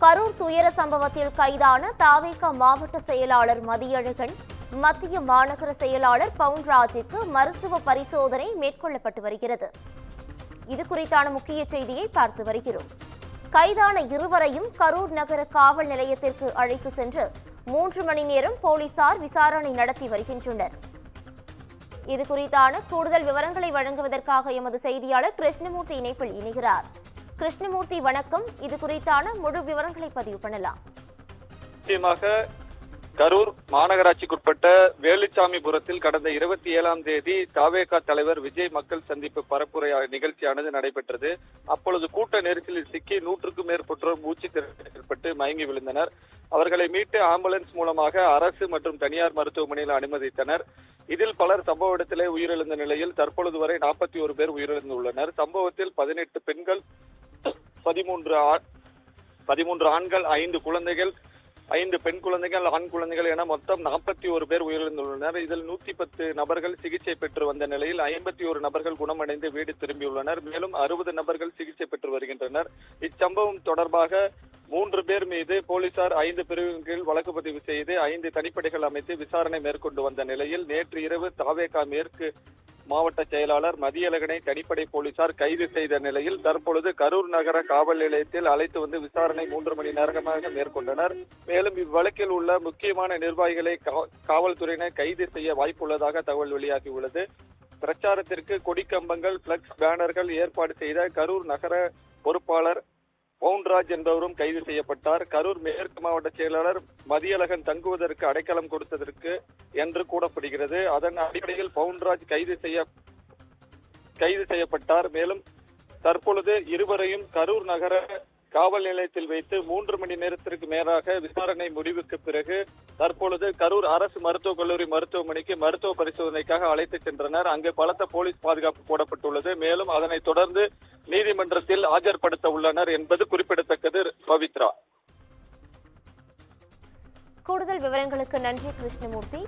கரூர் துயர சம்பவத்தில் கைதான தாவேகா மாவட்ட செயலாளர் மதியழகன், மத்திய மாநகர செயலாளர் பவுன்ராஜுக்கு மருத்துவ பரிசோதனை மேற்கொள்ளப்பட்டு வருகிறது. இது குறித்தான முக்கிய செய்தியை பார்த்து வருகிறோம். கைதான இருவரையும் கரூர் நகர காவல் நிலையத்திற்கு அழைத்து சென்று 3 மணி நேரம் போலீசார் விசாரணை நடத்தி வருகின்றனர். இது குறித்தான கூடுதல் விவரங்களை வழங்குவதற்காக எமது செய்தியாளர் கிருஷ்ணமூர்த்தி இணைப்பில் இணைகிறார். கிருஷ்ணமூர்த்தி வணக்கம். இது குறித்தான முழு விவரங்களை பதிவு பண்ணலாம். நிச்சயமாக கரூர் மாநகராட்சிக்குட்பட்ட வேலுச்சாமிபுரத்தில் கடந்த 27ஆம் தேதி தாவேகா தலைவர் விஜய் மக்கள் சந்திப்பு பரப்புரை நிகழ்ச்சியானது நடைபெற்றது. அப்பொழுது கூட்ட நெரிசலில் சிக்கி 100க்கும் மேற்பட்டோர் மூச்சு திணறல் ஏற்பட்டு மயங்கி விழுந்தனர். அவர்களை மீட்டு ஆம்புலன்ஸ் மூலமாக அரசு மற்றும் தனியார் மருத்துவமனையில் அனுமதித்தனர். இதில் பலர் சம்பவ இடத்திலே உயிரிழந்த நிலையில் தற்பொழுது வரை 41 பேர் உயிரிழந்துள்ளனர். சம்பவத்தில் 18 பெண்கள், 13 ஆண்கள், 5 குழந்தைகள், 5 பெண் குழந்தைகள், ஆண் குழந்தைகள் என மொத்தம் 41 பேர் உயிரிழந்துள்ளனர். இதில் 110 நபர்கள் சிகிச்சை பெற்று வந்த நிலையில் 51 நபர்கள் குணமடைந்து வீடு திரும்பியுள்ளனர். மேலும் 60 நபர்கள் சிகிச்சை பெற்று வருகின்றனர். இச்சம்பவம் தொடர்பாக 3 பேர் மீது போலீசார் 5 பிரிவின் கீழ் வழக்கு பதிவு செய்து 5 தனிப்படைகள் அமைத்து விசாரணை மேற்கொண்டு வந்த நிலையில் நேற்று இரவு தாவேகா மேற்கு மாவட்ட செயலாளர் மதியழகனை தனிப்படை போலீசார் கைது செய்த நிலையில் தற்பொழுது கரூர் நகர காவல் நிலையத்தில் அழைத்து வந்து விசாரணை 3 மணி நேரமாக மேற்கொண்டனர். மேலும் இவ்வழக்கில் உள்ள முக்கியமான நிர்வாகிகளை காவல்துறையினர் கைது செய்ய வாய்ப்புள்ளதாக தகவல் வெளியாகியுள்ளது. பிரச்சாரத்திற்கு கொடிக்கம்பங்கள், பிளக்ஸ், பேனர்கள் ஏற்பாடு செய்த கரூர் நகர பொறுப்பாளர் பவுன்ராஜ் என்பவரும் கைது செய்யப்பட்டார். கரூர் மேற்கு மாவட்ட செயலாளர் மதியழகன் தங்குவதற்கு அடைக்கலம் கொடுத்ததற்கு என்று கூறப்படுகிறது. அதன் அடிப்படையில் பவுன்ராஜ் கைது செய்யப்பட்டார். மேலும் தற்பொழுது இருவரையும் கரூர் நகர காவல் நிலையத்தில் வைத்து 3 மணி நேரத்திற்கு மேலாக விசாரணை முடிவுக்கு பிறகு தற்பொழுது கரூர் அரசு மருத்துவக் கல்லூரி மருத்துவமனைக்கு மருத்துவ பரிசோதனைக்காக அழைத்து சென்றனர். அங்கு பலத்த போலீஸ் பாதுகாப்பு போடப்பட்டுள்ளது. மேலும் அதனைத் தொடர்ந்து நீதிமன்றத்தில் ஆஜர்படுத்த உள்ளனர் என்பது குறிப்பிடத்தக்கது. பவித்ரா, கூடுதல் விவரங்களுக்கு நன்றி கிருஷ்ணமூர்த்தி.